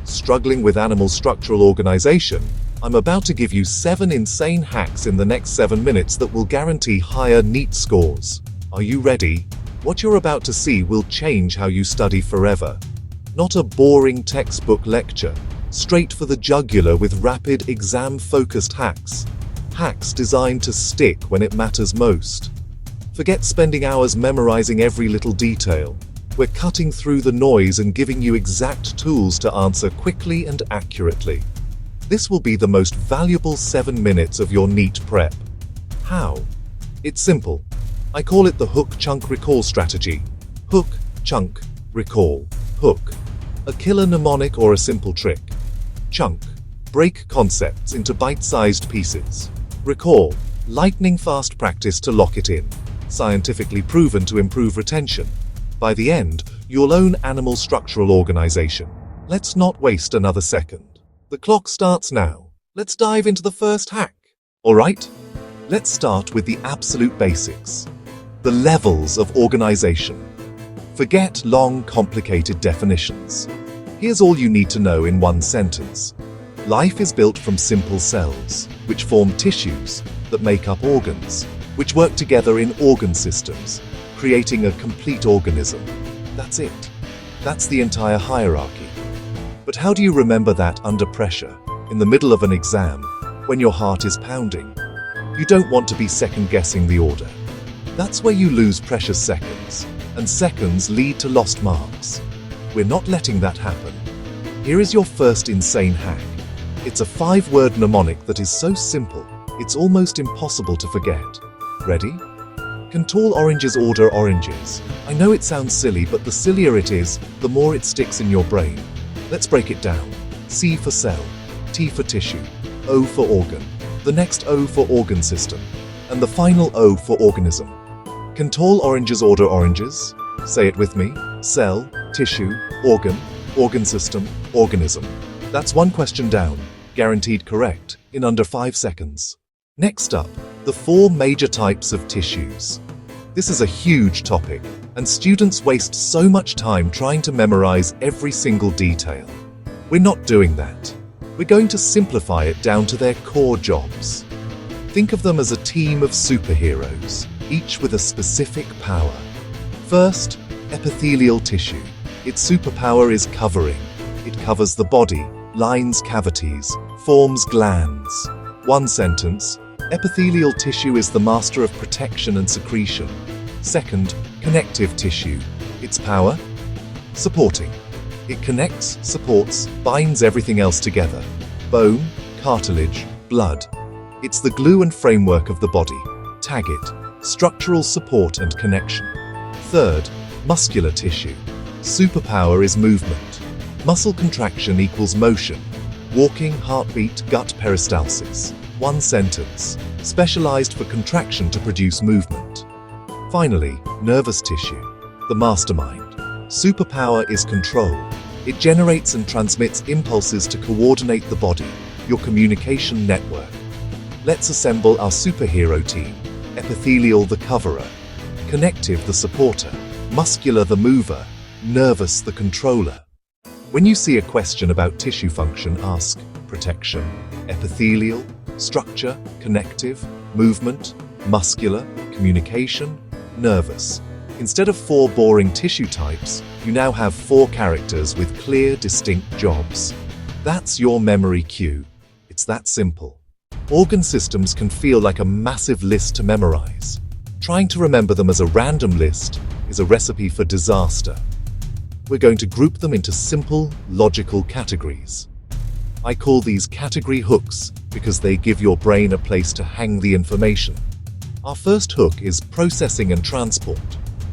Struggling with animal structural organization? I'm about to give you 7 insane hacks in the next 7 minutes that will guarantee higher NEET scores. Are you ready? What you're about to see will change how you study forever. Not a boring textbook lecture, straight for the jugular with rapid exam-focused hacks. Hacks designed to stick when it matters most. Forget spending hours memorizing every little detail. We're cutting through the noise and giving you exact tools to answer quickly and accurately. This will be the most valuable 7 minutes of your NEET prep. How? It's simple. I call it the hook, chunk, recall strategy. Hook, chunk, recall. Hook. A killer mnemonic or a simple trick. Chunk. Break concepts into bite-sized pieces. Recall. Lightning-fast practice to lock it in. Scientifically proven to improve retention. By the end, you'll own animal structural organization. Let's not waste another second. The clock starts now. Let's dive into the first hack. Alright? Let's start with the absolute basics. The levels of organization. Forget long, complicated definitions. Here's all you need to know in one sentence. Life is built from simple cells, which form tissues that make up organs, which work together in organ systems, creating a complete organism. That's it. That's the entire hierarchy. But how do you remember that under pressure, in the middle of an exam, when your heart is pounding? You don't want to be second-guessing the order. That's where you lose precious seconds, and seconds lead to lost marks. We're not letting that happen. Here is your first insane hack. It's a 5-word mnemonic that is so simple, it's almost impossible to forget. Ready? Can tall oranges order oranges? I know it sounds silly, but the sillier it is, the more it sticks in your brain. Let's break it down. C for cell, T for tissue, O for organ, the next O for organ system, and the final O for organism. Can tall oranges order oranges? Say it with me. Cell, tissue, organ system, organism. That's one question down, guaranteed correct, in under 5 seconds. Next up, the 4 major types of tissues. This is a huge topic, and students waste so much time trying to memorize every single detail. We're not doing that. We're going to simplify it down to their core jobs. Think of them as a team of superheroes, each with a specific power. First, epithelial tissue. Its superpower is covering. It covers the body, lines cavities, forms glands. One sentence. Epithelial tissue is the master of protection and secretion. Second, connective tissue. Its power? Supporting. It connects, supports, binds everything else together. Bone, cartilage, blood. It's the glue and framework of the body. Tag it. Structural support and connection. Third, muscular tissue. Superpower is movement. Muscle contraction equals motion. Walking, heartbeat, gut peristalsis. One sentence. Specialized for contraction to produce movement. Finally, nervous tissue. The mastermind. Superpower is control. It generates and transmits impulses to coordinate the body, your communication network. Let's assemble our superhero team. Epithelial the coverer. Connective the supporter. Muscular the mover. Nervous the controller. When you see a question about tissue function, ask protection, epithelial, structure, connective, movement, muscular, communication, nervous. Instead of 4 boring tissue types, you now have 4 characters with clear, distinct jobs. That's your memory cue. It's that simple. Organ systems can feel like a massive list to memorize. Trying to remember them as a random list is a recipe for disaster. We're going to group them into simple, logical categories. I call these category hooks because they give your brain a place to hang the information. Our first hook is processing and transport.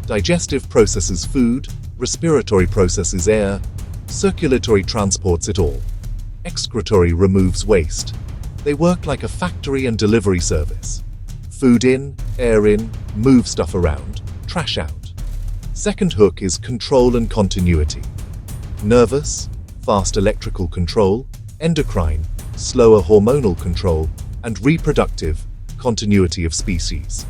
Digestive processes food, respiratory processes air, circulatory transports it all. Excretory removes waste. They work like a factory and delivery service. Food in, air in, move stuff around, trash out. Second hook is control and continuity. Nervous, fast electrical control, endocrine, slower hormonal control, and reproductive, continuity of species.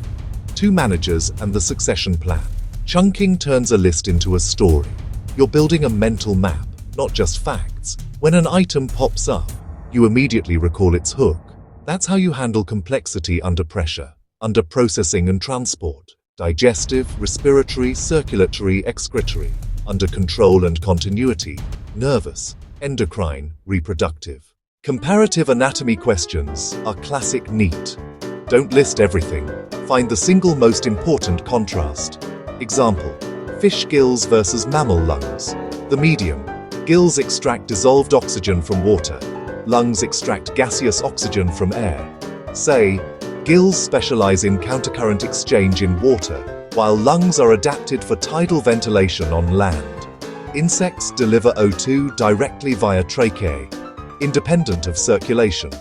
2 managers and the succession plan. Chunking turns a list into a story. You're building a mental map, not just facts. facts. When an item pops up, you immediately recall its hook. That's how you handle complexity under pressure, under processing and transport. Digestive, respiratory, circulatory, excretory. Under control and continuity. Nervous, endocrine, reproductive. Comparative anatomy questions are classic NEET. Don't list everything. Find the single most important contrast. Example: fish gills versus mammal lungs. The medium. Gills extract dissolved oxygen from water. Lungs extract gaseous oxygen from air. Say, gills specialize in countercurrent exchange in water, while lungs are adapted for tidal ventilation on land. Insects deliver O2 directly via tracheae, independent of circulation.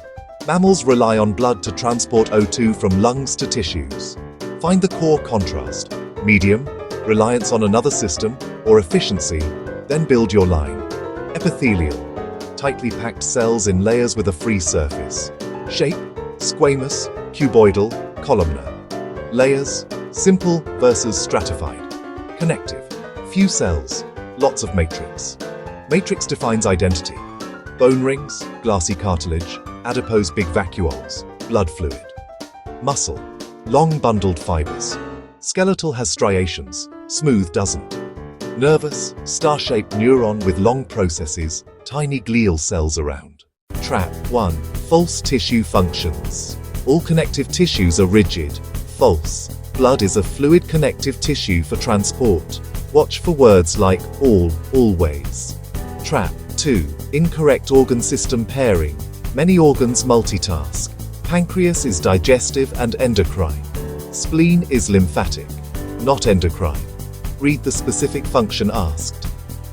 Mammals rely on blood to transport O2 from lungs to tissues. Find the core contrast. Medium, reliance on another system, or efficiency, then build your line. Epithelial, tightly packed cells in layers with a free surface. Shape, squamous, cuboidal, columnar. Layers, simple versus stratified. Connective, few cells, lots of matrix. Matrix defines identity. Bone rings, glassy cartilage, adipose big vacuoles, blood fluid. Muscle, long bundled fibers. Skeletal has striations, smooth doesn't. Nervous, star-shaped neuron with long processes, tiny glial cells around. Trap 1. False tissue functions. All connective tissues are rigid. False. Blood is a fluid connective tissue for transport. Watch for words like all, always. Trap 2. Incorrect organ system pairing. Many organs multitask. Pancreas is digestive and endocrine. Spleen is lymphatic, not endocrine. Read the specific function asked.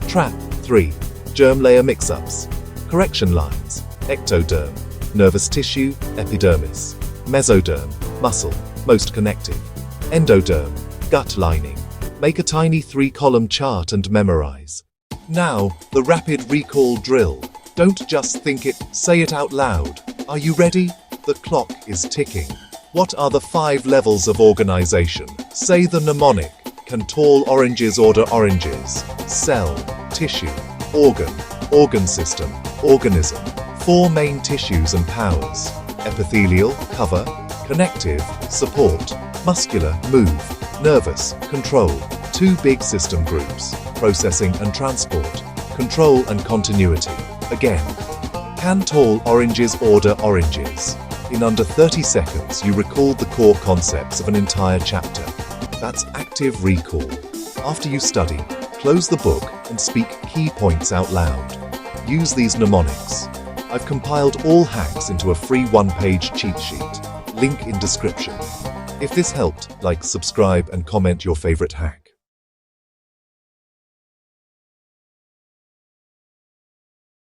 Trap 3. Germ layer mix-ups. Correction lines. Ectoderm, nervous tissue, epidermis. Mesoderm, muscle, most connective. Endoderm, gut lining. Make a tiny 3-column chart and memorize. Now, the rapid recall drill. Don't just think it, say it out loud. Are you ready? The clock is ticking. What are the 5 levels of organization? Say the mnemonic. Can tall oranges order oranges? Cell, tissue, organ system, organism. 4 main tissues and powers. Epithelial, cover. Connective, support. Muscular, move. Nervous, control. 2 big system groups. Processing and transport. Control and continuity. Again. Can tall oranges order oranges? In under 30 seconds, you recalled the core concepts of an entire chapter. That's active recall. After you study, close the book and speak key points out loud. Use these mnemonics. I've compiled all hacks into a free 1-page cheat sheet. Link in description. If this helped, like, subscribe, and comment your favorite hack.